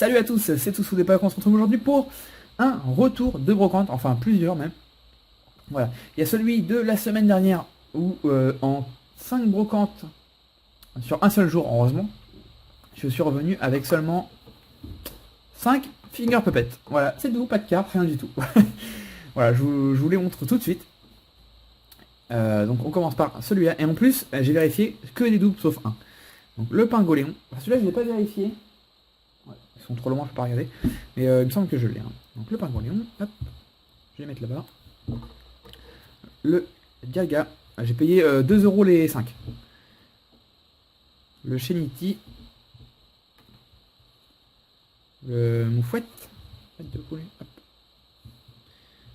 Salut à tous, c'est Tous ou des Packs, on se retrouve aujourd'hui pour un retour de brocante, enfin plusieurs même. Voilà, il y a celui de la semaine dernière où en 5 brocantes sur un seul jour, heureusement, je suis revenu avec seulement 5 finger puppets. Voilà, c'est tout, pas de cartes, rien du tout. Voilà, je vous les montre tout de suite. Donc on commence par celui-là, et en plus j'ai vérifié que des doubles sauf un. Donc le pingoléon, celui-là je l'ai pas vérifié. Ouais, ils sont trop loin, je peux pas regarder. Mais il me semble que je l'ai. Hein. Donc le pingoléon, hop, je vais les mettre là-bas. Le Gaga, j'ai payé 2 € les 5. Le Shenity. Le Moufouette. Hop.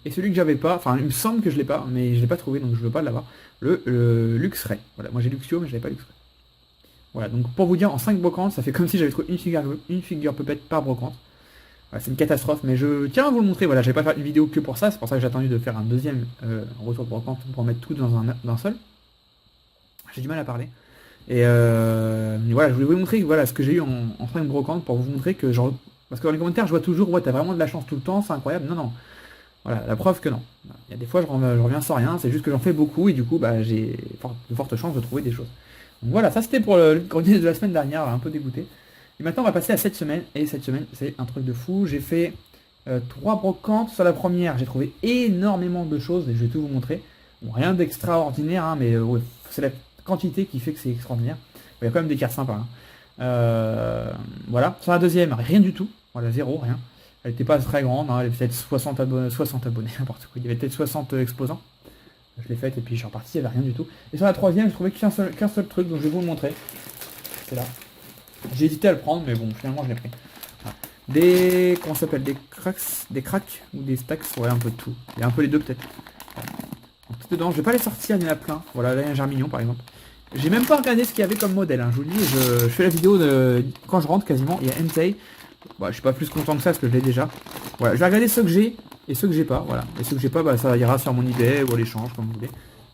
Et celui que j'avais pas, enfin il me semble que je l'ai pas, mais je l'ai pas trouvé donc je veux pas l'avoir. Le Luxray. Voilà, moi j'ai Luxio mais j'avais pas Luxray. Voilà, donc pour vous dire, en 5 brocantes, ça fait comme si j'avais trouvé une figure puppet par brocante. Voilà, c'est une catastrophe, mais je tiens à vous le montrer. Voilà, je vais pas faire une vidéo que pour ça, c'est pour ça que j'ai attendu de faire un deuxième retour de brocante pour mettre tout dans un seul. J'ai du mal à parler. Et voilà, je voulais vous montrer voilà, ce que j'ai eu en 5 brocantes pour vous montrer que genre. Parce que dans les commentaires, je vois toujours, ouais, t'as vraiment de la chance tout le temps, c'est incroyable. Non, non. Voilà, la preuve que non. Il y a des fois, je reviens sans rien, c'est juste que j'en fais beaucoup et du coup, bah, j'ai de fortes chances de trouver des choses. Donc voilà, ça c'était pour le grenier de la semaine dernière, un peu dégoûté. Et maintenant, on va passer à cette semaine. Et cette semaine, c'est un truc de fou. J'ai fait 3 brocantes. Sur la première, j'ai trouvé énormément de choses et je vais tout vous montrer. Bon, rien d'extraordinaire, hein, mais ouais, c'est la quantité qui fait que c'est extraordinaire. Il y a quand même des cartes sympas. Hein. Voilà. Sur la deuxième, rien du tout. Voilà, zéro, rien. Elle n'était pas très grande, hein, elle avait peut-être 60 abonnés, n'importe quoi. Il y avait peut-être 60 exposants. Je l'ai faite et puis je suis reparti, il n'y avait rien du tout. Et sur la troisième, je trouvais qu'un seul truc, donc je vais vous le montrer. C'est là. J'ai hésité à le prendre, mais bon, finalement je l'ai pris. Voilà. Comment ça s'appelle, des cracks ou des stacks, ouais, un peu de tout. Il y a un peu les deux peut-être. Voilà. Tout dedans, je vais pas les sortir, il y en a plein. Voilà, là il y a un Germignon par exemple. J'ai même pas regardé ce qu'il y avait comme modèle, hein. Je vous le dis, je fais la vidéo quand je rentre quasiment, il y a Entei. Bah, je suis pas plus content que ça parce que je l'ai déjà. Voilà, je vais regarder ceux que j'ai et ceux que j'ai pas. Voilà. Et ceux que j'ai pas, bah, ça ira sur mon eBay ou à l'échange, comme vous voulez.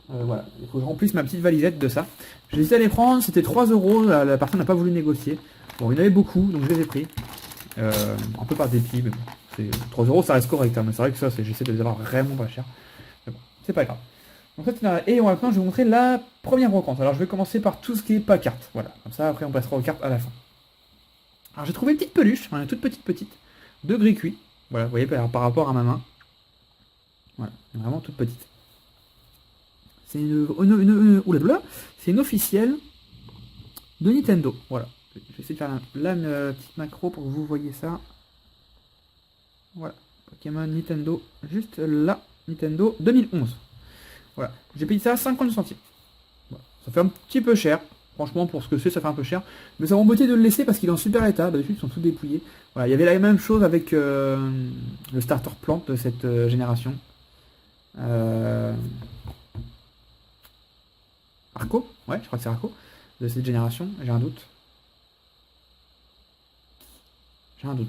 Voilà, il faut que je remplisse ma petite valisette de ça. J'ai hésité à les prendre, c'était 3 €, la personne n'a pas voulu négocier. Bon, il y en avait beaucoup, donc je les ai pris. Un peu par dépit, mais bon. 3 € ça reste correct, hein, mais c'est vrai que ça, j'essaie de les avoir vraiment pas cher. Mais bon, c'est pas grave. Donc, et maintenant, je vais vous montrer la première brocante. Alors, je vais commencer par tout ce qui est pas carte. Voilà, comme ça, après, on passera aux cartes à la fin. Alors j'ai trouvé une petite peluche, une toute petite, de gris cuit. Voilà, vous voyez par rapport à ma main. Voilà, vraiment toute petite. C'est c'est une officielle de Nintendo. Voilà. Je vais essayer de faire la petite macro pour que vous voyez ça. Voilà. Pokémon Nintendo, juste là. Nintendo 2011. Voilà. J'ai payé ça à 50 centimes. Voilà. Ça fait un petit peu cher. Franchement, pour ce que c'est, ça fait un peu cher. Mais ça m'a embêté de le laisser parce qu'il est en super état. D'habitude, ils sont tout dépouillés. Voilà, il y avait la même chose avec le starter plant de cette génération. Arco. Ouais, je crois que c'est Arco. De cette génération. J'ai un doute.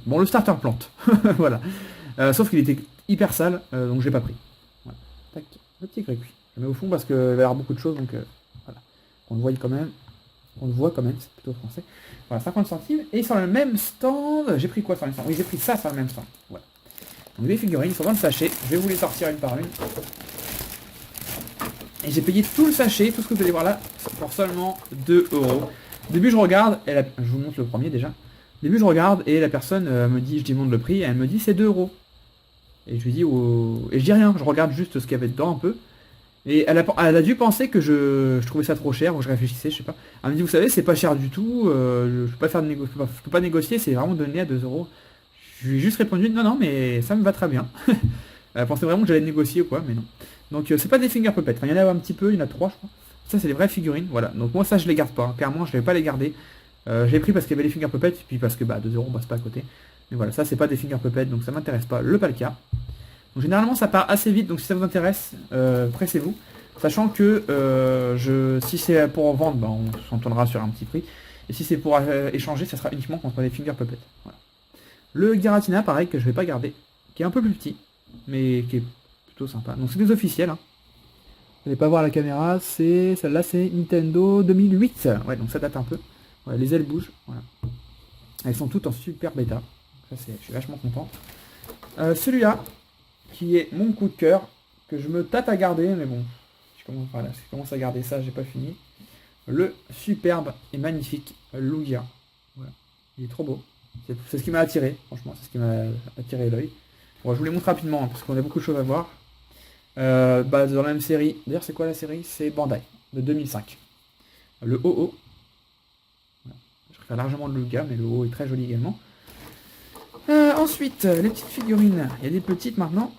Bon, le starter plant. Voilà. Sauf qu'il était hyper sale, donc je l'ai pas pris. Voilà. Tac. Le petit gris cuit. Je le mets au fond parce qu'il va y avoir beaucoup de choses, donc voilà. On le voit quand même. C'est plutôt français. Voilà, 50 centimes. Et sur le même stand, j'ai pris quoi sur le même stand? Oui, j'ai pris ça sur le même stand. Voilà. Donc des figurines sont dans le sachet. Je vais vous les sortir une par une. Et j'ai payé tout le sachet, tout ce que vous allez voir là, pour seulement 2 €. Au début, je regarde, je vous montre le premier déjà. Au début, je regarde et la personne me dit, je demande le prix, et elle me dit c'est 2 €. Et je lui dis, et je dis rien, je regarde juste ce qu'il y avait dedans un peu. Et elle a dû penser que je trouvais ça trop cher, ou je réfléchissais, je sais pas. Elle me dit, vous savez, c'est pas cher du tout, je peux pas faire je peux pas négocier, c'est vraiment donné à 2 €. Je lui ai juste répondu, non, non, mais ça me va très bien. Elle pensait vraiment que j'allais négocier ou quoi, mais non. Donc c'est pas des finger puppets, enfin, il y en a un petit peu, il y en a 3 je crois. Ça c'est des vraies figurines, voilà. Donc moi ça je les garde pas, hein. Clairement je vais pas les garder. Je l'ai pris parce qu'il y avait les finger puppets, et puis parce que 2 € bah, c'est pas à côté. Mais voilà, ça c'est pas des finger puppets, donc ça m'intéresse pas, le cas. Donc généralement ça part assez vite, donc si ça vous intéresse, pressez-vous. Sachant que si c'est pour vendre, bah, on s'entendra sur un petit prix. Et si c'est pour échanger, ça sera uniquement contre des finger puppets. Voilà. Le Giratina, pareil, que je vais pas garder, qui est un peu plus petit, mais qui est plutôt sympa. Donc c'est des officiels. Hein. Vous n'allez pas voir la caméra, celle-là c'est Nintendo 2008. Ouais, donc ça date un peu. Voilà, les ailes bougent. Voilà. Elles sont toutes en super bêta. Je suis vachement content. Celui-là, qui est mon coup de cœur, que je me tâte à garder, mais bon, je commence à garder ça, j'ai pas fini. Le superbe et magnifique Lugia. Voilà. Il est trop beau. C'est ce qui m'a attiré, franchement, c'est ce qui m'a attiré l'œil. Bon, je vous les montre rapidement, hein, parce qu'on a beaucoup de choses à voir. Dans la même série, d'ailleurs c'est quoi la série? C'est Bandai, de 2005. Le OO. Voilà. Je préfère largement le Lugia, mais le OO est très joli également. Ensuite, les petites figurines. Il y a des petites maintenant.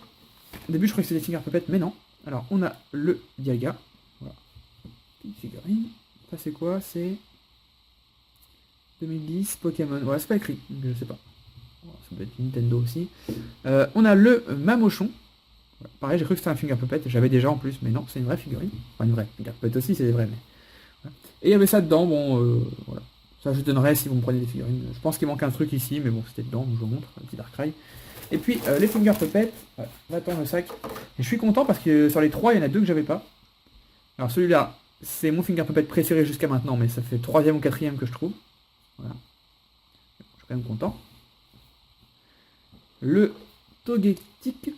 Au début, je croyais que c'était des Finger Puppet, mais non. Alors, on a le Dialga. Voilà. Petite figurine. Ça, c'est quoi? C'est 2010 Pokémon. Voilà, c'est pas écrit, donc je sais pas. Voilà, ça peut être Nintendo aussi. On a le Mamochon. Voilà. Pareil, j'ai cru que c'était un Finger Puppet. J'avais déjà en plus, mais non, c'est une vraie figurine. Enfin, une vraie. Finger Puppet aussi, c'est des vrais, mais. Voilà. Et il y avait ça dedans, bon, voilà. Ça je donnerai si vous me prenez des figurines. Je pense qu'il manque un truc ici, mais bon, c'était dedans, donc je vous montre, un petit Darkrai. Et puis les Finger Puppet, ouais, là attends le sac. Et je suis content parce que sur les 3, il y en a 2 que j'avais pas. Alors celui-là, c'est mon Finger Puppet préféré jusqu'à maintenant, mais ça fait 3e ou 4e que je trouve. Voilà. Je suis quand même content. Le Togetic,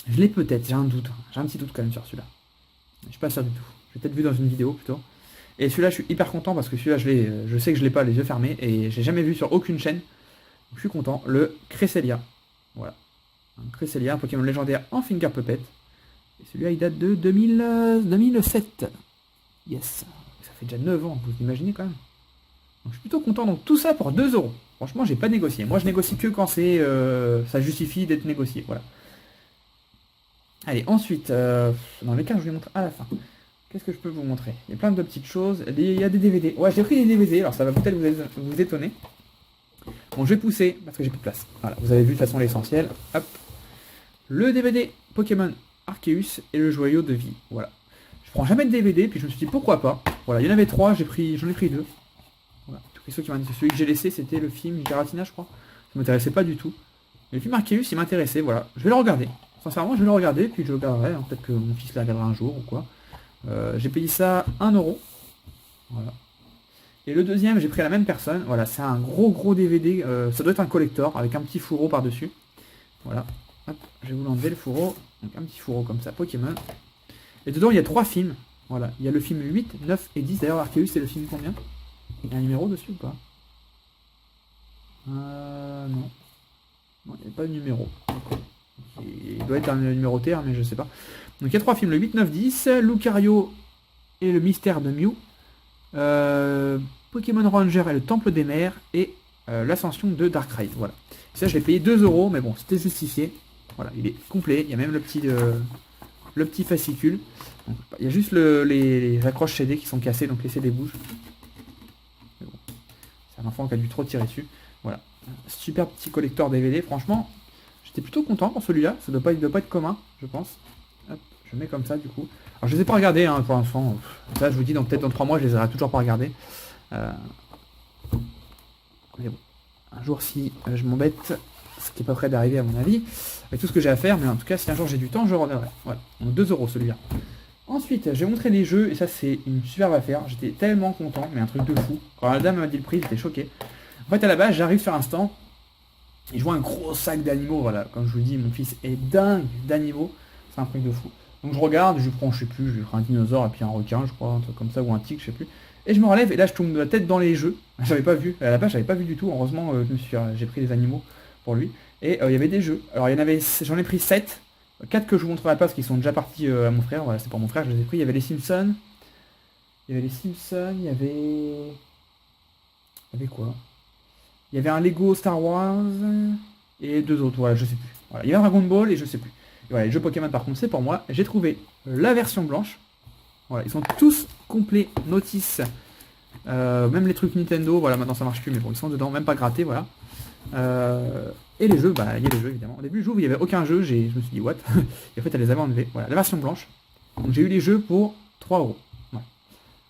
je l'ai peut-être, j'ai un doute. J'ai un petit doute quand même sur celui-là. Je suis pas sûr du tout. J'ai peut-être vu dans une vidéo plutôt. Et celui-là, je suis hyper content parce que celui-là, je sais que je l'ai pas les yeux fermés et j'ai jamais vu sur aucune chaîne. Donc, je suis content. Le Cresselia. Voilà. Un Cresselia, un Pokémon légendaire en Finger Puppet. Et celui-là, il date de 2007. Yes. Ça fait déjà 9 ans, vous imaginez quand même. Donc, je suis plutôt content. Donc tout ça pour 2 €. Franchement, j'ai pas négocié. Moi, je négocie que quand c'est ça justifie d'être négocié. Voilà. Allez, ensuite, dans les cas, je vous les montre à la fin. Qu'est-ce que je peux vous montrer? Il y a plein de petites choses. Il y a des DVD. Ouais, j'ai pris des DVD, alors ça va peut-être vous étonner. Bon, je vais pousser, parce que j'ai plus de place. Voilà, vous avez vu de toute façon l'essentiel. Hop. Le DVD Pokémon Arceus et le joyau de vie. Voilà. Je prends jamais de DVD, puis je me suis dit pourquoi pas. Voilà, il y en avait 3, j'en ai pris 2. Voilà. Celui que j'ai laissé, c'était le film Giratina, je crois. Ça m'intéressait pas du tout. Mais le film Arceus, il m'intéressait, voilà. Je vais le regarder. Sincèrement, je vais le regarder, puis je le regarderai. Hein. Peut-être que mon fils le regardera un jour ou quoi. J'ai payé ça 1 €. Voilà. Et le deuxième, j'ai pris la même personne. Voilà, c'est un gros DVD. Ça doit être un collector avec un petit fourreau par-dessus. Voilà. Hop, je vais vous l'enlever le fourreau. Donc un petit fourreau comme ça, Pokémon. Et dedans, il y a 3 films. Voilà. Il y a le film 8, 9 et 10. D'ailleurs, Arceus, c'est le film combien? Il y a un numéro dessus ou pas? Non. Non, il n'y a pas de numéro. Il doit être un numéroté, hein, mais je sais pas. Donc il y a 3 films, le 8, 9, 10, Lucario et le mystère de Mew, Pokémon Ranger et le Temple des Mers, et l'ascension de Darkrai. Voilà. Et ça je l'ai payé 2 €, mais bon, c'était justifié. Voilà, il est complet, il y a même le petit fascicule. Donc, il y a juste les accroches CD qui sont cassées, donc les CD bougent. Mais bon, c'est un enfant qui a dû trop tirer dessus. Voilà. Super petit collector DVD, franchement, j'étais plutôt content pour celui-là, ça doit pas être commun, je pense. Hop, je mets comme ça du coup. Alors je les ai pas regardés hein, pour l'instant. Ça je vous dis, peut-être dans 3 mois je les aurai toujours pas regardés. Mais bon, un jour si je m'embête, ce qui est pas près d'arriver à mon avis, avec tout ce que j'ai à faire, mais en tout cas si un jour j'ai du temps, je reviendrai. Voilà, donc 2 € celui-là. Ensuite, j'ai montré les jeux, et ça c'est une superbe affaire. J'étais tellement content, mais un truc de fou. Quand la dame m'a dit le prix, j'étais choqué. En fait à la base, j'arrive sur un stand, et je vois un gros sac d'animaux, voilà. Comme je vous dis, mon fils est dingue d'animaux. C'est un truc de fou. Donc je regarde, je prends, je sais plus, je prends un dinosaure et puis un requin, je crois, un truc comme ça, ou un tigre, je sais plus. Et je me relève, et là je tombe de la tête dans les jeux. J'avais pas vu, à la base j'avais pas vu du tout, heureusement j'ai pris des animaux pour lui. Et il y avait des jeux. Alors j'en ai pris 7. 4 que je vous montrerai pas parce qu'ils sont déjà partis à mon frère, voilà, c'est pour mon frère, je les ai pris. Il y avait les Simpsons. Il y avait quoi? Il y avait un Lego Star Wars et 2 autres, voilà, je sais plus. Voilà, il y a un Dragon Ball et je sais plus. Et voilà, les jeux Pokémon par contre c'est pour moi. J'ai trouvé la version blanche. Voilà, ils sont tous complets, notice. Même les trucs Nintendo, voilà, maintenant ça marche plus, mais bon, ils sont dedans, même pas grattés, voilà. Et les jeux, bah il y a les jeux évidemment. Au début j'ouvre, il n'y avait aucun jeu, je me suis dit what? Et en fait elle les avait enlevés. Voilà, la version blanche. Donc j'ai eu les jeux pour 3 €. Voilà.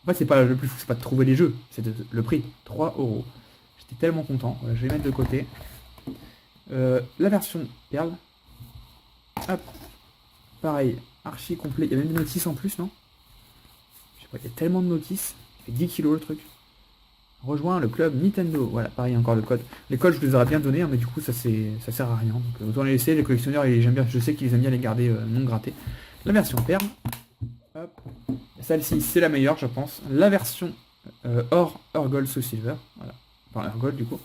En fait c'est pas le plus fou, c'est pas de trouver les jeux, c'est le prix, 3 €. J'étais tellement content. Voilà, je vais mettre de côté. La version perle. Hop. Pareil, archi complet. Il y a même des notices en plus, non? Je sais pas, il y a tellement de notices. Il fait 10 kilos le truc. Rejoins le club Nintendo. Voilà, pareil, encore le code. Les codes, je les aurais bien donnés, hein, mais du coup, ça sert à rien. Donc, autant les laisser. Les collectionneurs, j'aime bien, je sais qu'ils aiment bien les garder non grattés. La version perle. Hop. Celle-ci, c'est la meilleure, je pense. La version or gold sous silver. Voilà. Enfin, or gold, du coup.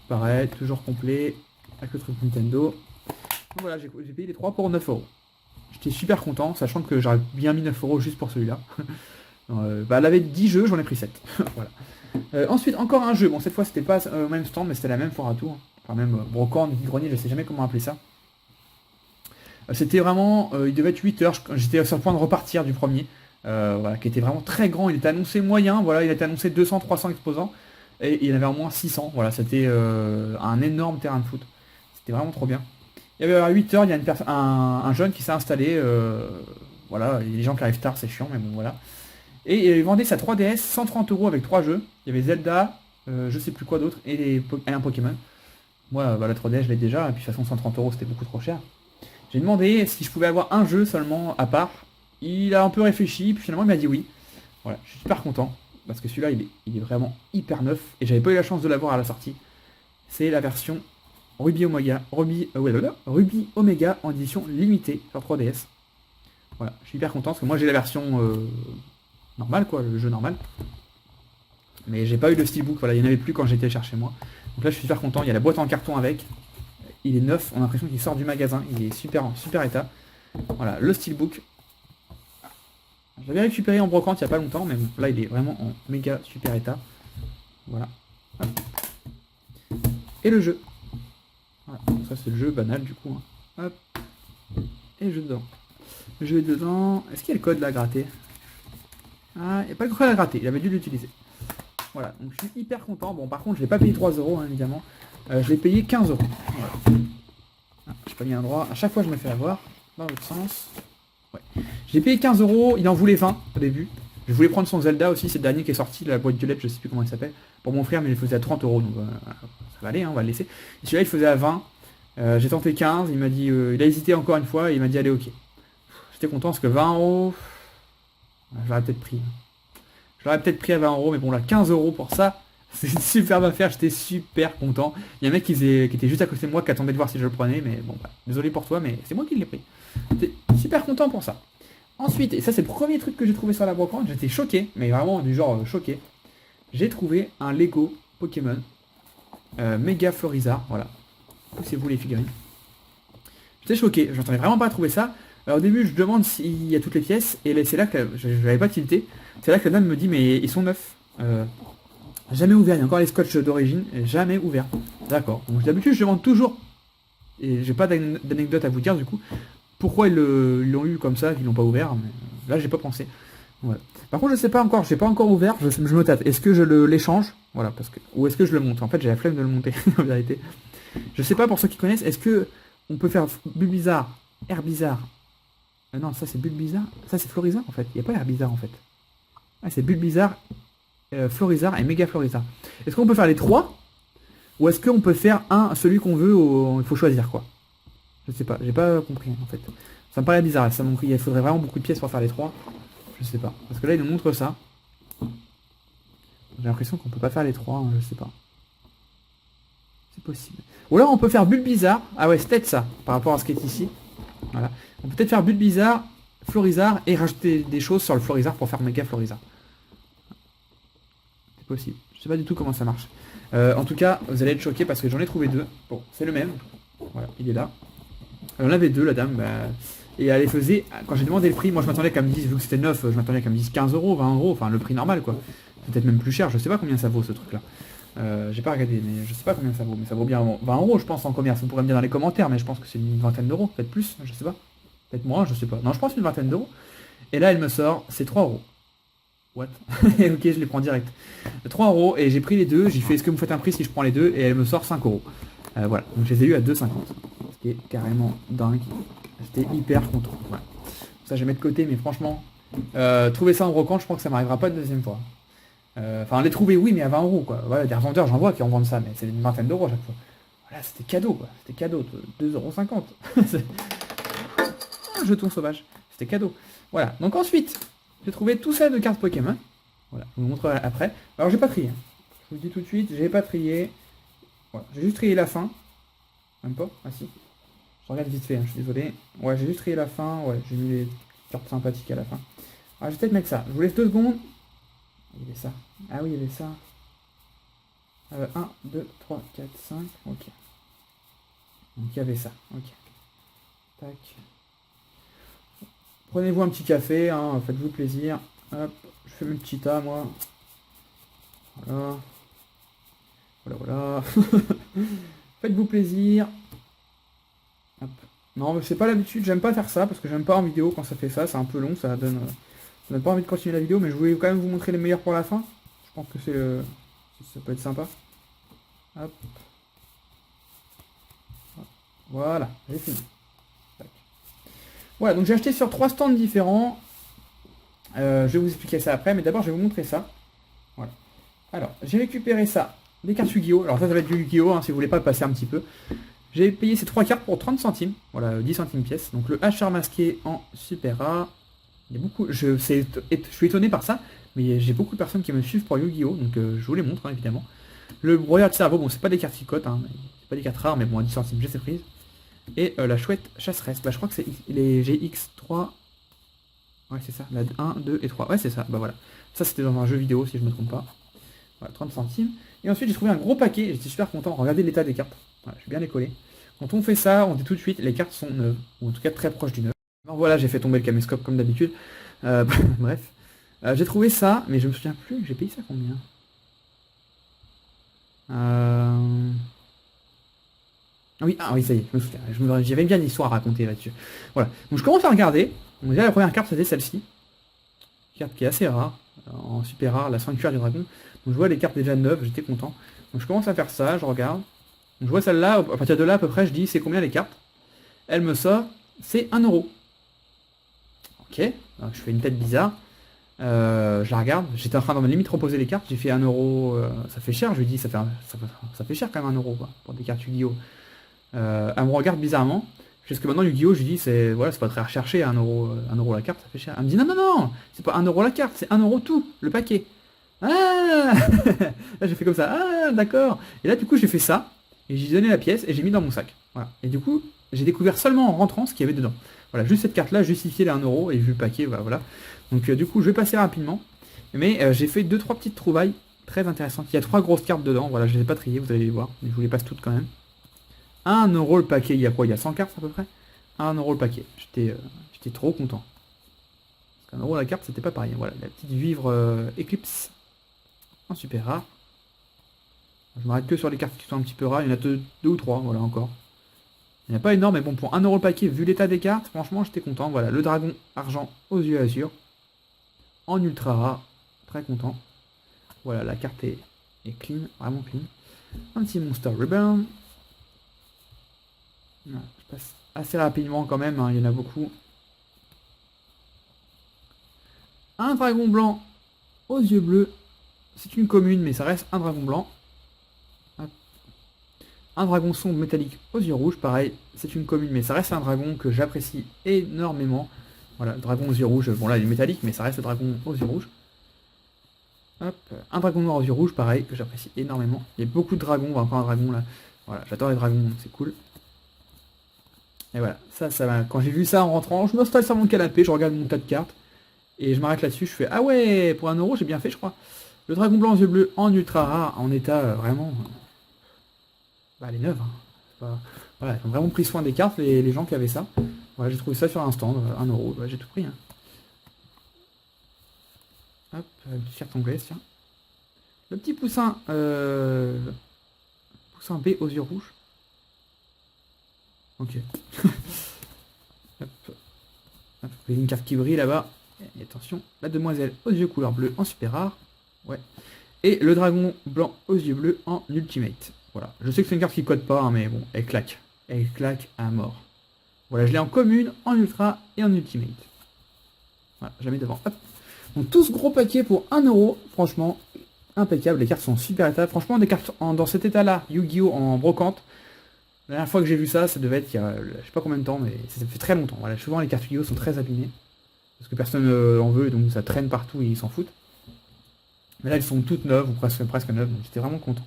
Pareil, toujours complet. Avec le truc Nintendo. Donc voilà, j'ai payé les 3 pour 9 euros. J'étais super content, sachant que j'aurais bien mis 9 euros juste pour celui-là. Elle avait 10 jeux, j'en ai pris 7. Voilà. Ensuite, encore un jeu. Bon, cette fois, c'était pas au même stand, mais c'était la même foire à tour. Enfin, même brocante, vide-grenier, je sais jamais comment appeler ça. C'était vraiment... il devait être 8 heures. J'étais sur le point de repartir du premier. Voilà, qui était vraiment très grand. Il était annoncé moyen. Voilà, il était annoncé 200-300 exposants. Et il y en avait au moins 600. Voilà, c'était un énorme terrain de foot. C'était vraiment trop bien. Il y avait à 8 heures, il y a un jeune qui s'est installé. Voilà, il y a des gens qui arrivent tard, c'est chiant, mais bon, voilà. Et il vendait sa 3DS 130 euros avec 3 jeux. Il y avait Zelda, je sais plus quoi d'autre, et un Pokémon. Moi, la 3DS, je l'ai déjà, et puis de toute façon, 130 euros, c'était beaucoup trop cher. J'ai demandé si je pouvais avoir un jeu seulement à part. Il a un peu réfléchi, puis finalement, il m'a dit oui. Voilà, je suis super content, parce que celui-là, il est vraiment hyper neuf, et j'avais pas eu la chance de l'avoir à la sortie. C'est la version Ruby Omega en édition limitée sur 3DS. Voilà, je suis hyper content, parce que moi, j'ai la version... normal quoi, le jeu normal. Mais j'ai pas eu le steelbook, voilà, il n'y en avait plus quand j'étais chercher moi. Donc là je suis super content, il y a la boîte en carton avec. Il est neuf, on a l'impression qu'il sort du magasin, il est en super état. Voilà, le steelbook. Je l'avais récupéré en brocante il n'y a pas longtemps, mais bon, là il est vraiment en méga super état. Voilà. Hop. Et le jeu. Voilà, donc ça c'est le jeu banal du coup. Hein. Hop. Et le jeu dedans. Le jeu est dedans. Est-ce qu'il y a le code là gratté? Ah, il n'y a pas le code à gratter, il avait dû l'utiliser. Voilà, donc je suis hyper content. Bon, par contre, je l'ai pas payé 3 euros, hein, évidemment. Je l'ai payé 15 euros. Voilà. Ah, j'ai pas mis un droit. À chaque fois, je me fais avoir. Dans l'autre sens. Ouais. J'ai payé 15 euros. Il en voulait 20 au début. Je voulais prendre son Zelda aussi. C'est le dernier qui est sorti, la boîte violette, je sais plus comment il s'appelle. Pour mon frère, mais il faisait à 30 euros. Donc ça va aller, hein, on va le laisser. Et celui-là, il faisait à 20. J'ai tenté 15. Il m'a dit. Il a hésité encore une fois. Et il m'a dit, allez, ok. J'étais content parce que 20 euros. J'aurais peut-être pris. J'aurais peut-être pris à 20 euros, mais bon là, 15 euros pour ça, c'est une superbe affaire, j'étais super content. Il y a un mec qui était juste à côté de moi qui attendait de voir si je le prenais, mais bon, bah, désolé pour toi, mais c'est moi qui l'ai pris. J'étais super content pour ça. Ensuite, et ça c'est le premier truc que j'ai trouvé sur la brocante, j'étais choqué, mais vraiment du genre choqué. J'ai trouvé un Lego Pokémon Mega Florizard, voilà. Poussez-vous les figurines. J'étais choqué, je n'entendais vraiment pas trouver ça. Alors au début, je demande s'il y a toutes les pièces, et c'est là que je n'avais pas tilté. C'est là que la dame me dit, mais ils sont neufs. Jamais ouvert, il y a encore les scotch d'origine, jamais ouvert. D'accord. Donc d'habitude, je demande toujours, et j'ai pas d'anecdote à vous dire du coup, pourquoi ils l'ont eu comme ça, qu'ils l'ont pas ouvert. Mais là, j'ai pas pensé. Voilà. Par contre, je sais pas encore, j'ai pas encore ouvert, je me tâte. Est-ce que je l'échange? Voilà, parce que. Ou est-ce que je le monte? En fait, j'ai la flemme de le monter, en vérité. Je sais pas pour ceux qui connaissent, est-ce que on peut faire Bulbizarre, Herbizarre? Non, ça c'est Bulbizarre. Ça c'est Florizard en fait. Il n'y a pas Herbizarre en fait. Ah, c'est Bulbizarre, Florizard et Méga Florizard. Est-ce qu'on peut faire les trois? Ou est-ce qu'on peut faire celui qu'on veut, il faut choisir quoi? Je sais pas, j'ai pas compris en fait. Ça me paraît bizarre, il faudrait vraiment beaucoup de pièces pour faire les trois. Je sais pas. Parce que là il nous montre ça. J'ai l'impression qu'on peut pas faire les trois, hein, je sais pas. C'est possible. Ou alors on peut faire Bulbizarre. Ah ouais, c'est peut-être ça, par rapport à ce qui est ici. Voilà. On peut peut-être faire Bulbizarre, Florizard et rajouter des choses sur le Florizard pour faire Méga Florizard. C'est possible. Je sais pas du tout comment ça marche. En tout cas, vous allez être choqués parce que j'en ai trouvé deux. Bon, c'est le même. Voilà, il est là. Elle en avait deux, la dame. Bah, et elle les faisait, quand j'ai demandé le prix, moi je m'attendais qu'elle me dise, vu que c'était neuf, je m'attendais qu'elle me dise 15 euros, 20 euros, enfin le prix normal quoi. Peut-être même plus cher, je sais pas combien ça vaut ce truc là. J'ai pas regardé, mais je sais pas combien ça vaut, mais ça vaut bien 20 euros je pense en commerce. Vous pourrez me dire dans les commentaires, mais je pense que c'est une vingtaine d'euros, peut-être plus, je sais pas. Peut-être moins, je sais pas. Non, je pense une vingtaine d'euros. Et là elle me sort, c'est 3 euros. What? Ok, je les prends direct. 3 euros, et j'ai pris les deux, j'ai fait, est-ce que vous faites un prix si je prends les deux, et elle me sort 5 euros. Voilà, donc je les ai eu à 2,50. Ce qui est carrément dingue. J'étais hyper content. Voilà. Ça je vais mettre de côté, mais franchement, trouver ça en brocante, je crois que ça m'arrivera pas de deuxième fois. Enfin, les trouver, oui, mais à 20 euros, quoi. Voilà, des revendeurs, j'en vois qui en vendent ça, mais c'est une vingtaine d'euros à chaque fois. Voilà, c'était cadeau, quoi. C'était cadeau, 2,50 €. Un jeton sauvage. C'était cadeau. Voilà, donc ensuite, j'ai trouvé tout ça de cartes Pokémon. Voilà, je vous montrerai après. Alors j'ai pas trié. Je vous le dis tout de suite, j'ai pas trié. Voilà, j'ai juste trié la fin. Même pas? Ah si. Je regarde vite fait, hein, je suis désolé. Ouais, j'ai juste trié la fin. Ouais, j'ai mis les cartes sympathiques à la fin. Alors je vais peut-être mettre ça. Je vous laisse 2 secondes. Il y avait ça. Ah oui, il y avait ça. 1, 2, 3, 4, 5. Ok. Donc il y avait ça. Ok. Tac. Prenez-vous un petit café, hein, faites-vous plaisir. Hop, je fais mon petit tas, moi. Voilà. Voilà, voilà. Faites-vous plaisir. Hop. Non, mais c'est pas l'habitude, j'aime pas faire ça, parce que j'aime pas en vidéo quand ça fait ça, c'est un peu long, ça donne pas envie de continuer la vidéo, mais je voulais quand même vous montrer les meilleurs pour la fin. Je pense que ça peut être sympa. Hop. Voilà, j'ai fini. Tac. Voilà, donc j'ai acheté sur 3 stands différents. Je vais vous expliquer ça après, mais d'abord je vais vous montrer ça. Voilà. Alors, j'ai récupéré ça, des cartes Yu-Gi-Oh! Alors ça va être du Yu-Gi-Oh! Hein, si vous voulez pas passer un petit peu. J'ai payé ces 3 cartes pour 30 centimes. Voilà, 10 centimes pièce. Donc le HR masqué en super rare. Il y a beaucoup. Je suis étonné par ça, mais j'ai beaucoup de personnes qui me suivent pour Yu-Gi-Oh! Donc je vous les montre, hein, évidemment. Le broyeur de cerveau, bon, c'est pas des cartes qui cotent, hein, c'est pas des cartes rares, mais bon, à 10 centimes, j'ai ces prises. Et la chouette chasseresse, bah je crois que c'est les GX3. Ouais, c'est ça, la 1, 2 et 3. Ouais, c'est ça, bah voilà. Ça, c'était dans un jeu vidéo, si je me trompe pas. Voilà, 30 centimes. Et ensuite, j'ai trouvé un gros paquet, j'étais super content. Regardez l'état des cartes. Voilà, je vais bien les coller. Quand on fait ça, on dit tout de suite, les cartes sont neuves, ou en tout cas très proches du neuf. Alors voilà, j'ai fait tomber le caméscope comme d'habitude. Bref. J'ai trouvé ça, mais je me souviens plus, j'ai payé ça combien ah oui, ça y est, je me souviens. J'avais bien une histoire à raconter là-dessus. Voilà. Donc je commence à regarder. Donc déjà la première carte c'était celle-ci. Carte qui est assez rare, en super rare, la sanctuaire du dragon. Donc je vois les cartes déjà neuves, j'étais content. Donc je commence à faire ça, je regarde. Donc je vois celle-là, à partir de là à peu près, je dis c'est combien les cartes. Elle me sort, c'est 1 euro. Ok, donc je fais une tête bizarre. Je la regarde, j'étais en train de limite reposer les cartes, j'ai fait 1 euro, ça fait cher, je lui dis ça fait cher quand même 1 euro quoi, pour des cartes Yu-Gi-Oh! Elle me regarde bizarrement. Jusque maintenant, Yu-Gi-Oh! Je lui dis, c'est pas très recherché, 1 euro la carte, ça fait cher. Elle me dit, non, non, non, c'est pas 1 euro la carte, c'est 1 euro tout, le paquet. Ah Là, j'ai fait comme ça, ah, d'accord. Et là, du coup, j'ai fait ça, et j'ai donné la pièce, et j'ai mis dans mon sac. Voilà. Et du coup, j'ai découvert seulement en rentrant ce qu'il y avait dedans. Voilà, juste cette carte-là justifiait les 1 euro, et vu le paquet, voilà. Donc, du coup, je vais passer rapidement. Mais j'ai fait 2-3 petites trouvailles très intéressantes. Il y a 3 grosses cartes dedans, voilà, je les ai pas triées, vous allez les voir, mais je vous les passe toutes quand même. 1 euro le paquet, il y a quoi? Il y a 100 cartes à peu près? 1 euro le paquet. J'étais trop content. Parce qu'1 euro la carte, c'était pas pareil. Voilà, la petite vivre Eclipse en super rare. Je m'arrête que sur les cartes qui sont un petit peu rares. Il y en a 2 ou 3, voilà encore. Il n'y en a pas énorme, mais bon, pour 1 euro le paquet, vu l'état des cartes, franchement, j'étais content. Voilà, le dragon argent aux yeux azur. En ultra rare. Très content. Voilà, la carte est clean, vraiment clean. Un petit Monster Reborn. Je passe assez rapidement quand même, hein, il y en a beaucoup. Un dragon blanc aux yeux bleus. C'est une commune, mais ça reste un dragon blanc. Hop. Un dragon sombre métallique aux yeux rouges, pareil, c'est une commune, mais ça reste un dragon que j'apprécie énormément. Voilà, le dragon aux yeux rouges, bon là il est métallique, mais ça reste le dragon aux yeux rouges. Hop. Un dragon noir aux yeux rouges, pareil, que j'apprécie énormément. Il y a beaucoup de dragons, encore un dragon là. Voilà, j'adore les dragons, c'est cool. Et voilà, ça va. Quand j'ai vu ça en rentrant, je m'installe sur mon canapé, je regarde mon tas de cartes, et je m'arrête là-dessus, je fais ah ouais, pour 1 euro, j'ai bien fait, je crois. Le dragon blanc aux yeux bleus en ultra rare, en état vraiment. Bah, elle est neuve. Hein. Voilà, ils ont vraiment pris soin des cartes, les gens qui avaient ça. Voilà, j'ai trouvé ça sur un stand, 1 euro, bah, j'ai tout pris. Hein. Hop, une petite carte anglaise, tiens. Le petit poussin, poussin B aux yeux rouges. Ok. Hop. Hop, il y a une carte qui brille là-bas. Et attention, la demoiselle aux yeux couleur bleue en super rare. Ouais. Et le dragon blanc aux yeux bleus en ultimate. Voilà. Je sais que c'est une carte qui code pas, hein, mais bon, elle claque. Elle claque à mort. Voilà, je l'ai en commune, en ultra et en ultimate. Voilà, jamais devant. Hop. Donc tout ce gros paquet pour 1 euro, franchement, impeccable. Les cartes sont en super état. Franchement, des cartes dans cet état-là, Yu-Gi-Oh! En brocante. La dernière fois que j'ai vu ça, ça devait être il y a je sais pas combien de temps, mais ça fait très longtemps. Voilà, souvent les cartes Yu-Gi-Oh! Sont très abîmées. Parce que personne en veut, donc ça traîne partout et ils s'en foutent. Mais là, elles sont toutes neuves, ou presque neuves, donc j'étais vraiment content.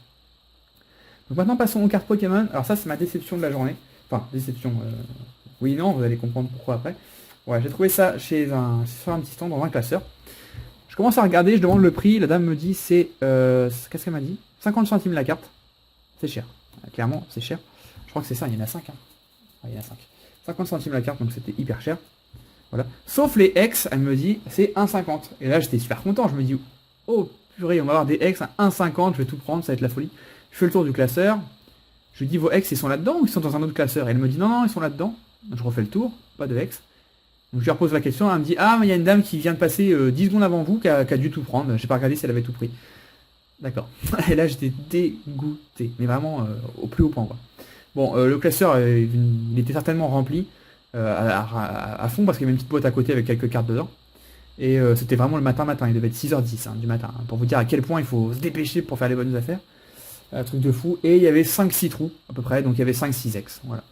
Donc maintenant, passons aux cartes Pokémon. Alors ça, c'est ma déception de la journée. Enfin, déception, oui, non, vous allez comprendre pourquoi après. Ouais, j'ai trouvé ça sur un petit stand dans un classeur. Je commence à regarder, je demande le prix, la dame me dit c'est... qu'est-ce qu'elle m'a dit? 50 centimes la carte. C'est cher. Clairement, c'est cher. Je crois que c'est ça, il y en a 5. Hein. Ah, il y en a 5. 50 centimes la carte, donc c'était hyper cher. Voilà. Sauf les ex, elle me dit c'est 1,50. Et là, j'étais super content. Je me dis, oh purée, on va avoir des ex à 1,50, je vais tout prendre, ça va être la folie. Je fais le tour du classeur. Je lui dis, vos ex, ils sont là-dedans ou ils sont dans un autre classeur? Et elle me dit, non, non, ils sont là-dedans. Je refais le tour, pas de ex. Donc je lui repose la question, elle me dit, ah, mais il y a une dame qui vient de passer 10 secondes avant vous qui a dû tout prendre. J'ai pas regardé si elle avait tout pris. D'accord. Et là, j'étais dégoûté. Mais vraiment au plus haut point, quoi. Bon, le classeur, il était certainement rempli à fond parce qu'il y avait une petite boîte à côté avec quelques cartes dedans. Et c'était vraiment le matin, il devait être 6h10 hein, du matin, hein, pour vous dire à quel point il faut se dépêcher pour faire les bonnes affaires. Un truc de fou. Et il y avait 5-6 trous à peu près, donc il y avait 5-6 ex. Voilà.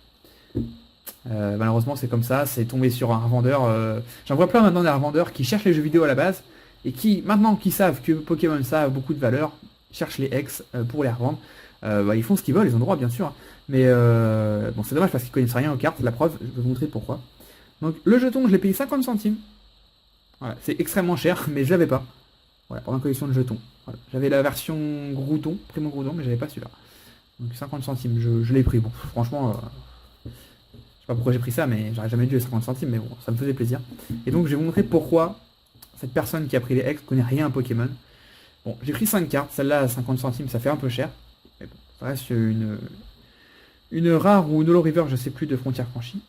Malheureusement c'est comme ça, c'est tombé sur un revendeur. J'en vois plein maintenant des revendeurs qui cherchent les jeux vidéo à la base et qui, maintenant qu'ils savent que Pokémon ça a beaucoup de valeur, cherchent les ex pour les revendre. Ils font ce qu'ils veulent, ils ont le droit bien sûr. Mais bon, c'est dommage parce qu'ils connaissent rien aux cartes. La preuve, je vais vous montrer pourquoi. Donc le jeton, je l'ai payé 50 centimes. Voilà, c'est extrêmement cher, mais je l'avais pas. Voilà, pour ma collection de jetons. Voilà. J'avais la version Grouton, Primo Grouton, mais j'avais pas celui-là. Donc 50 centimes, je l'ai pris. Bon, franchement, je sais pas pourquoi j'ai pris ça, mais j'aurais jamais dû les 50 centimes, mais bon, ça me faisait plaisir. Et donc je vais vous montrer pourquoi cette personne qui a pris les ex connaît rien à Pokémon. Bon, j'ai pris 5 cartes, celle-là à 50 centimes, ça fait un peu cher. Mais bon, ça reste une rare ou une Holo River, je sais plus, de frontières franchies.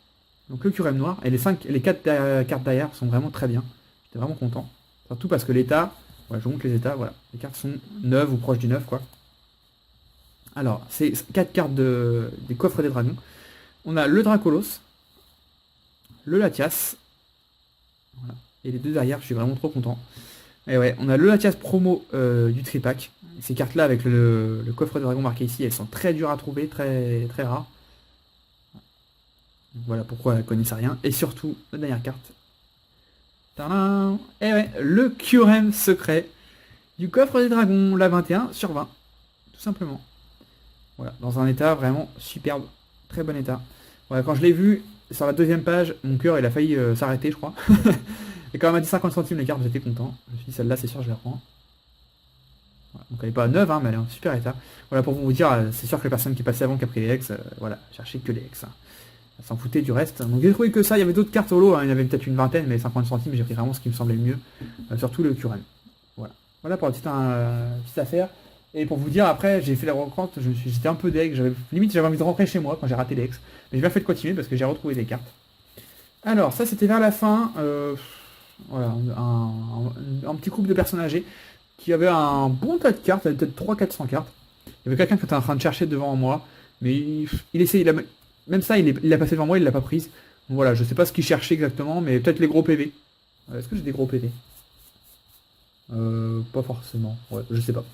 Donc le Curem noir, et les 4 cartes derrière sont vraiment très bien. J'étais vraiment content. Surtout parce que l'état, voilà, je vous montre les états, voilà. Les cartes sont neuves ou proches du neuf, quoi. Alors, c'est 4 cartes des coffres des dragons. On a le Dracolos, le Latias, voilà. Et les deux derrière, je suis vraiment trop content. Et ouais, on a le Latias promo du tripack. Ces cartes-là, avec le coffre de dragon marqué ici, elles sont très dures à trouver, très, très rares. Donc voilà pourquoi elles connaissent rien. Et surtout, la dernière carte. Tadam. Et ouais, le Kyurem secret du coffre des dragons, la 21 sur 20. Tout simplement. Voilà, dans un état vraiment superbe. Très bon état. Voilà, quand je l'ai vu sur la deuxième page, mon cœur il a failli s'arrêter, je crois. Et quand elle m'a dit 50 centimes les cartes, j'étais content. Je me suis dit celle-là, c'est sûr, je la prends. Voilà, donc elle n'est pas neuve, hein, mais elle est en super état. Voilà, pour vous dire, c'est sûr que la personne qui est passée avant qui a pris les ex, voilà, cherchait que les ex. Hein. Elle s'en foutait du reste. Donc j'ai trouvé que ça, il y avait d'autres cartes solo, hein, il y en avait peut-être une vingtaine, mais 50 centimes, j'ai pris vraiment ce qui me semblait le mieux. Surtout le Curem. Voilà. Voilà pour la petite affaire. Et pour vous dire, après, j'ai fait la rencontre, j'étais un peu deg, limite j'avais envie de rentrer chez moi quand j'ai raté les ex. Mais j'ai bien fait de continuer parce que j'ai retrouvé des cartes. Alors, ça c'était vers la fin, voilà, un petit groupe de personnes âgées qui avait un bon tas de cartes, il y avait peut-être 300-400 cartes. Il y avait quelqu'un qui était en train de chercher devant moi, mais il essayait, même ça, il l'a passé devant moi, il l'a pas prise. Donc voilà, je sais pas ce qu'il cherchait exactement, mais peut-être les gros PV. Est-ce que j'ai des gros PV? Pas forcément, ouais, je sais pas.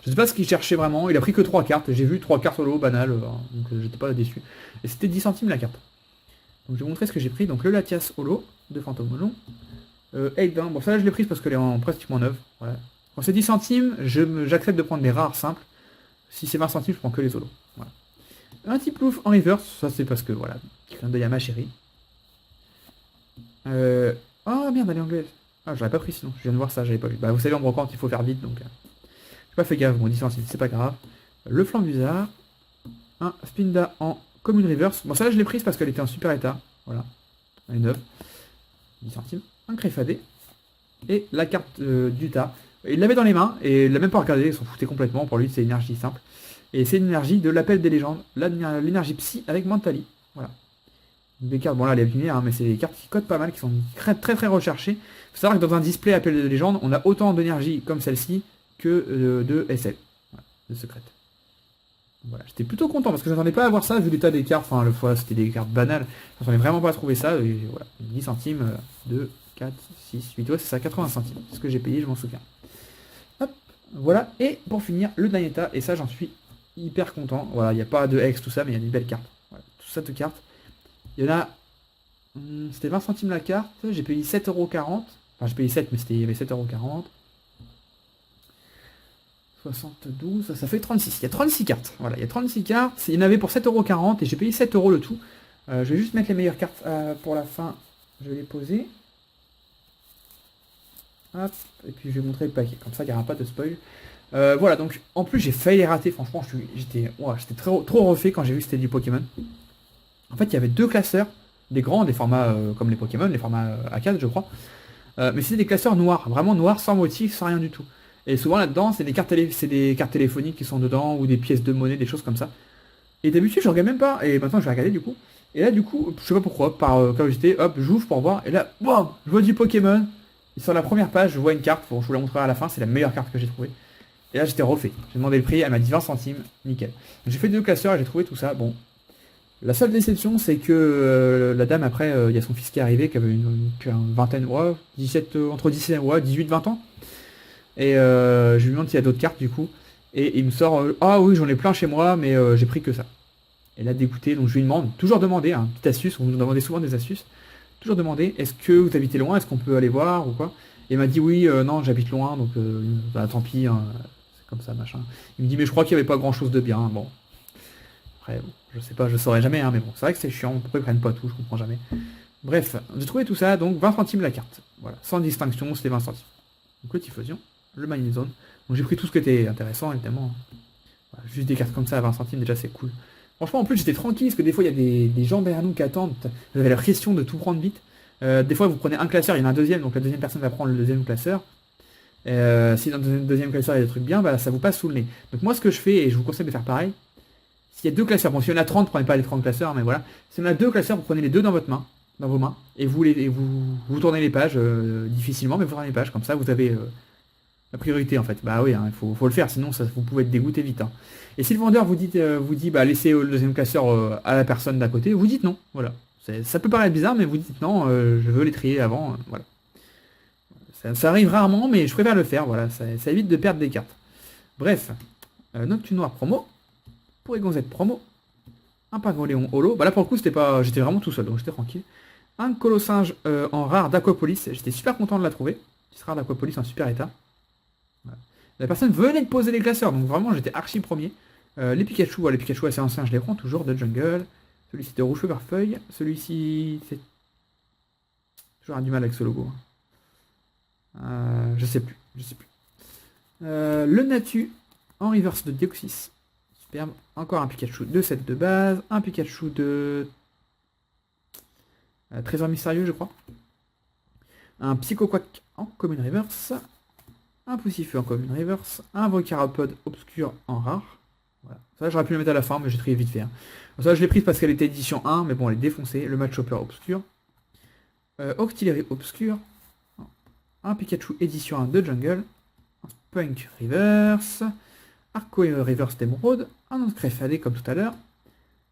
Je sais pas ce qu'il cherchait vraiment, il a pris que 3 cartes, j'ai vu 3 cartes solo banales, donc j'étais pas déçu. Et c'était 10 centimes la carte. Donc je vais vous montrer ce que j'ai pris, donc le Latias Holo de Fantôme Melon. Aiden, bon ça là je l'ai prise parce qu'elle est en pratiquement neuve. Voilà. Quand c'est 10 centimes, j'accepte de prendre des rares simples. Si c'est 20 centimes, je prends que les solos. Voilà. Un petit plouf en reverse, ça c'est parce que voilà, petit clin d'œil à ma chérie. Oh merde, elle est anglaise. Ah, j'aurais pas pris sinon, je viens de voir ça, j'avais pas vu. Bah vous savez en brocante il faut faire vite donc. J'ai pas fait gaffe, bon 10 centimes, c'est pas grave. Le Flambusard. Un Spinda en commune reverse. Bon ça là je l'ai prise parce qu'elle était en super état. Voilà. Elle est neuve. 10 centimes. Un Créfadé. Et la carte d'Utah. Il l'avait dans les mains et il l'a même pas regardé, il s'en foutait complètement. Pour lui c'est énergie simple. Et c'est une énergie de l'appel des légendes. L'énergie psy avec Mentali. Voilà. Des cartes, bon là elle est abîmée, hein, mais c'est des cartes qui codent pas mal, qui sont très très recherchées. Il faut savoir que dans un display appel de légende, on a autant d'énergie comme celle-ci que de SL. Voilà, de secrète. Voilà, j'étais plutôt content parce que j'attendais pas à voir ça vu l'état des cartes, enfin le fois c'était des cartes banales, j'attendais vraiment pas à trouver ça, et voilà, 10 centimes, 2, 4, 6, 8, ouais c'est ça, 80 centimes, c'est ce que j'ai payé, je m'en souviens. Hop, voilà, et pour finir, le dernier état, et ça j'en suis hyper content, voilà, il n'y a pas de ex, tout ça, mais il y a des belles cartes, voilà, tout ça de cartes. Il y en a, c'était 20 centimes la carte, j'ai payé 7,40€, enfin j'ai payé 7, mais il y avait 7,40€. 72, ça fait 36. Il y a 36 cartes. Voilà, il y a 36 cartes. Il y en avait pour 7,40€ et j'ai payé 7€ le tout. Je vais juste mettre les meilleures cartes pour la fin. Je vais les poser. Hop, et puis je vais montrer le paquet. Comme ça, il n'y aura pas de spoil. Voilà, donc en plus j'ai failli les rater. Franchement, j'étais trop refait quand j'ai vu que c'était du Pokémon. En fait, il y avait deux classeurs. Des grands, des formats comme les Pokémon, les formats A4 je crois. Mais c'était des classeurs noirs, vraiment noirs, sans motif, sans rien du tout. Et souvent là-dedans, c'est des cartes téléphoniques qui sont dedans, ou des pièces de monnaie, des choses comme ça. Et d'habitude, je regarde même pas, et maintenant je vais regarder du coup. Et là du coup, je sais pas pourquoi, par curiosité, hop, j'ouvre pour voir, et là, wow, je vois du Pokémon. Et sur la première page, je vois une carte, bon, je vous la montrerai à la fin, c'est la meilleure carte que j'ai trouvée. Et là j'étais refait. J'ai demandé le prix, elle m'a dit 20 centimes, nickel. J'ai fait deux classeurs et j'ai trouvé tout ça, bon. La seule déception, c'est que la dame, après, il y a son fils qui est arrivé, qui avait une vingtaine, ouais, 17, entre 17, ouais, 18-20 ans. Et je lui demande s'il y a d'autres cartes, du coup. Et il me sort, ah oui, j'en ai plein chez moi, mais j'ai pris que ça. Et là, dégoûté, donc je lui demande, toujours demander, hein, petite astuce, on nous demandait souvent des astuces, toujours demander, est-ce que vous habitez loin, est-ce qu'on peut aller voir, ou quoi. Et il m'a dit, oui, non, j'habite loin, donc bah, tant pis, hein, c'est comme ça, machin. Il me dit, mais je crois qu'il n'y avait pas grand-chose de bien, bon. Après, bon, je sais pas, je saurais jamais, hein, mais bon, c'est vrai que c'est chiant, pourquoi ils prennent pas tout, je comprends jamais. Bref, j'ai trouvé tout ça, donc 20 centimes la carte. Voilà, sans distinction, c'était 20 centimes. Donc le Typhlosion, le Mining Zone. Donc j'ai pris tout ce qui était intéressant, évidemment. Voilà, juste des cartes comme ça à 20 centimes, déjà c'est cool. Franchement, en plus, j'étais tranquille, parce que des fois, il y a des gens derrière nous qui attendent. Vous avez la question de tout prendre vite. Des fois, vous prenez un classeur, il y en a un deuxième, donc la deuxième personne va prendre le deuxième classeur. Si dans le deuxième classeur, il y a des trucs bien, bah, ça vous passe sous le nez. Donc moi, ce que je fais, et je vous conseille de faire pareil, s'il y a deux classeurs, bon, si on a 30, prenez pas les 30 classeurs, mais voilà. Si on a deux classeurs, vous prenez les deux dans votre main, dans vos mains, et vous tournez les pages, difficilement, mais vous tournez les pages, comme ça, vous avez la priorité, en fait. Bah oui, hein, faut le faire, sinon ça, vous pouvez être dégoûté vite. Hein. Et si le vendeur vous dit, bah, laissez le deuxième classeur à la personne d'à côté, vous dites non, voilà. Ça peut paraître bizarre, mais vous dites non, je veux les trier avant, voilà. Ça arrive rarement, mais je préfère le faire, voilà, ça évite de perdre des cartes. Bref, Nocturne Noir promo. Pour les gonzettes promo, un Pangolion holo, bah là pour le coup j'étais vraiment tout seul, donc j'étais tranquille. Un Colossinge en rare d'Aquapolis, j'étais super content de la trouver, qui sera d'Aquapolis en super état. Voilà. La personne venait de poser les classeurs, donc vraiment j'étais archi premier. Les Pikachu, les Pikachu assez anciens, je les prends toujours, de Jungle. Celui-ci de Rouge Feuille, celui-ci c'est toujours un du mal avec ce logo. Je sais plus. Le Natu en reverse de Deoxys. Superbe. Encore un Pikachu de set de base. Un Pikachu de Trésor Mystérieux, je crois. Un Psychoquack en Common Reverse. Un Poussifeu en Common Reverse. Un Volcaropod Obscur en rare. Voilà. Ça, j'aurais pu le mettre à la fin, mais j'ai trié vite fait. Hein. Ça, je l'ai prise parce qu'elle était édition 1, mais bon, elle est défoncée. Le Matchhopper Obscur. Octillery Obscur. Un Pikachu édition 1 de Jungle. Un Spunk Reverse. Arco Reverse d'Emeraude, un autre Crefadé comme tout à l'heure,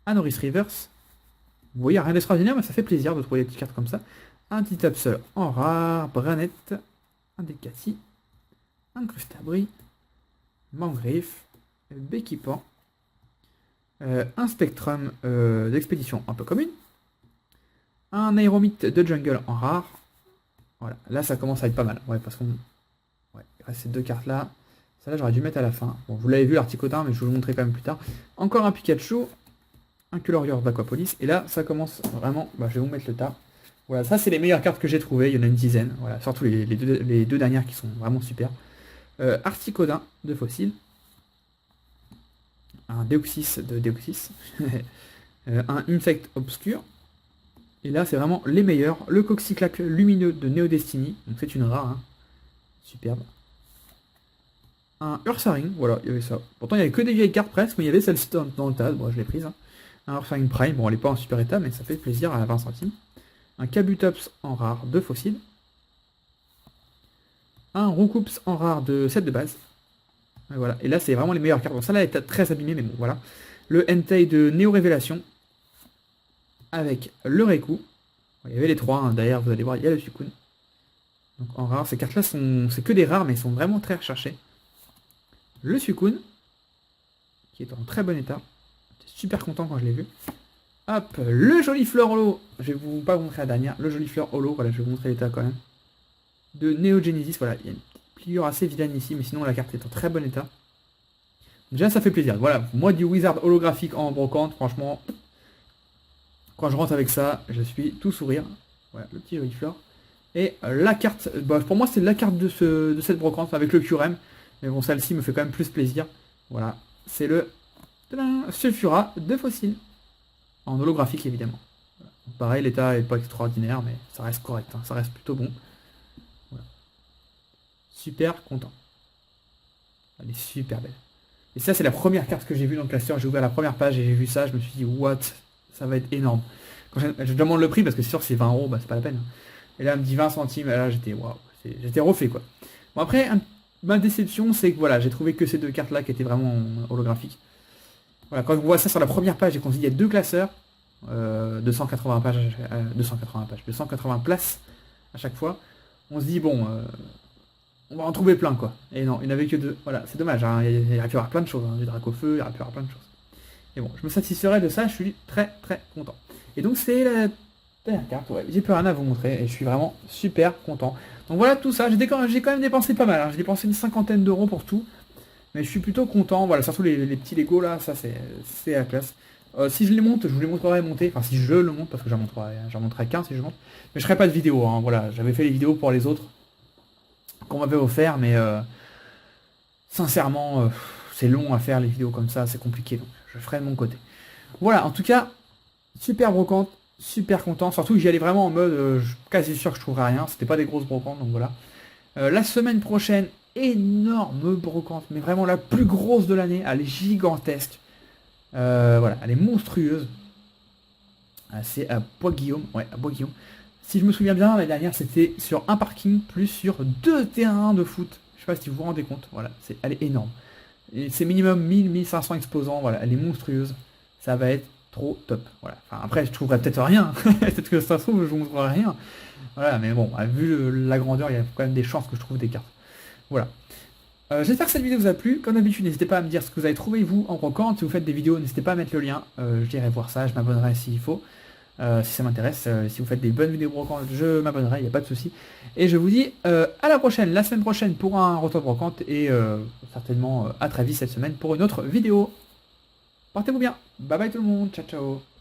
un Norris Reverse. Vous voyez, rien d'extraordinaire, mais ça fait plaisir de trouver des petites cartes comme ça. Un petit Absol en rare, Branette, un Delcatty, un Crustabri, Mangriff, Béquipan, un Spectrum d'expédition un peu commune, un Aéromite de Jungle en rare. Voilà, là ça commence à être pas mal, ouais, parce qu'on... Ouais, il reste ces deux cartes là. Ça là j'aurais dû mettre à la fin. Bon, vous l'avez vu l'articotin, mais je vais vous le montrer quand même plus tard. Encore un Pikachu, un Colorior d'Aquapolis. Et là, ça commence vraiment... Bah, je vais vous mettre le tas. Voilà, ça c'est les meilleures cartes que j'ai trouvées. Il y en a une dizaine. Voilà, surtout les deux dernières qui sont vraiment super. Articodin de Fossile. Un Deoxys de Deoxys. Un Insect Obscur. Et là, c'est vraiment les meilleurs. Le Coxyclac lumineux de Neo Destiny. Donc c'est une rare. Hein. Superbe. Un Ursaring, voilà, il y avait ça. Pourtant, il n'y avait que des vieilles cartes presque, mais il y avait celle-ci dans le tas. Bon, je l'ai prise. Hein. Un Ursaring Prime, bon, elle n'est pas en super état, mais ça fait plaisir à 20 centimes. Un Kabutops en rare de Fossile. Un Roucoups en rare de set de base. Et voilà, et là, c'est vraiment les meilleures cartes. Bon, ça là, elle est très abîmée, mais bon, voilà. Le Entei de Néo Révélation. Avec le Raikou. Bon, il y avait les trois, hein. Derrière, vous allez voir, il y a le Suicune. Donc en rare, ces cartes-là, c'est que des rares, mais elles sont vraiment très recherchées. Le Suicune, qui est en très bon état. J'étais super content quand je l'ai vu. Hop, le joli fleur holo. Je vais pas vous montrer la dernière. Le joli fleur holo, voilà, je vais vous montrer l'état quand même. De Neo Genesis, voilà, il y a une pliure assez vilaine ici, mais sinon la carte est en très bon état. Déjà ça fait plaisir. Voilà, moi du Wizard holographique en brocante, franchement, quand je rentre avec ça, je suis tout sourire. Voilà, le petit Joyfleur. Et la carte, bah, pour moi c'est la carte de cette brocante avec le Curem. Mais bon, celle-ci me fait quand même plus plaisir. Voilà, c'est le Sulfura de Fossile. En holographique évidemment. Voilà. Pareil, l'état est pas extraordinaire, mais ça reste correct, hein, ça reste plutôt bon. Voilà. Super content. Elle est super belle. Et ça, c'est la première carte que j'ai vue dans le classeur. J'ai ouvert la première page et j'ai vu ça. Je me suis dit, what? Ça va être énorme. Quand je demande le prix, parce que c'est sûr que c'est 20 euros, bah, c'est pas la peine. Et là, elle me dit 20 centimes. Et là, j'étais, waouh. J'étais refait, quoi. Bon, après, ma déception, c'est que voilà, j'ai trouvé que ces deux cartes-là qui étaient vraiment holographiques. Voilà, quand on voit ça sur la première page et qu'on se dit, il y a deux classeurs, 280 pages, 280 places à chaque fois, on se dit, bon. On va en trouver plein, quoi. Et non, il n'y en avait que deux. Voilà, c'est dommage, hein. Il aurait pu y avoir plein de choses, hein. Du Dracofeu, il aurait pu y avoir plein de choses. Et bon, je me satisferai de ça, je suis très très content. Et donc c'est la dernière carte, ouais. J'ai plus rien à vous montrer et je suis vraiment super content. Donc voilà tout ça, j'ai quand même dépensé pas mal, hein. J'ai dépensé une cinquantaine d'euros pour tout. Mais je suis plutôt content, voilà, surtout les petits Lego là, ça c'est la classe. Si je les monte, je vous les montrerai monter, enfin si je le monte, parce que j'en montrerai qu'un si je monte. Mais je ferai pas de vidéo, hein. Voilà, j'avais fait les vidéos pour les autres qu'on m'avait offert, mais sincèrement, c'est long à faire les vidéos comme ça, c'est compliqué, donc je ferai de mon côté. Voilà, en tout cas, super brocante, super content, surtout que j'y allais vraiment en mode, quasi sûr que je trouverais rien, c'était pas des grosses brocantes, donc voilà. La semaine prochaine, énorme brocante, mais vraiment la plus grosse de l'année, elle est gigantesque. Voilà, elle est monstrueuse. C'est à Bois-Guillaume, ouais, à Bois-Guillaume. Si je me souviens bien, l'année dernière, c'était sur un parking plus sur 2 terrains de foot. Je sais pas si vous vous rendez compte. Voilà, elle est énorme. Et c'est minimum 1000-1500 exposants. Voilà, elle est monstrueuse. Ça va être trop top. Voilà. Enfin, après, je trouverai peut-être rien. Peut-être que ça se trouve, je ne trouverai rien. Voilà, mais bon, vu la grandeur, il y a quand même des chances que je trouve des cartes. Voilà. J'espère que cette vidéo vous a plu. Comme d'habitude, n'hésitez pas à me dire ce que vous avez trouvé, vous, en brocante. Si vous faites des vidéos, n'hésitez pas à mettre le lien. J'irai voir ça, je m'abonnerai s'il faut. Si ça m'intéresse, si vous faites des bonnes vidéos brocantes, je m'abonnerai, il n'y a pas de souci. Et je vous dis à la prochaine, la semaine prochaine pour un retour brocante et certainement à très vite cette semaine pour une autre vidéo. Portez-vous bien. Bye bye tout le monde. Ciao ciao.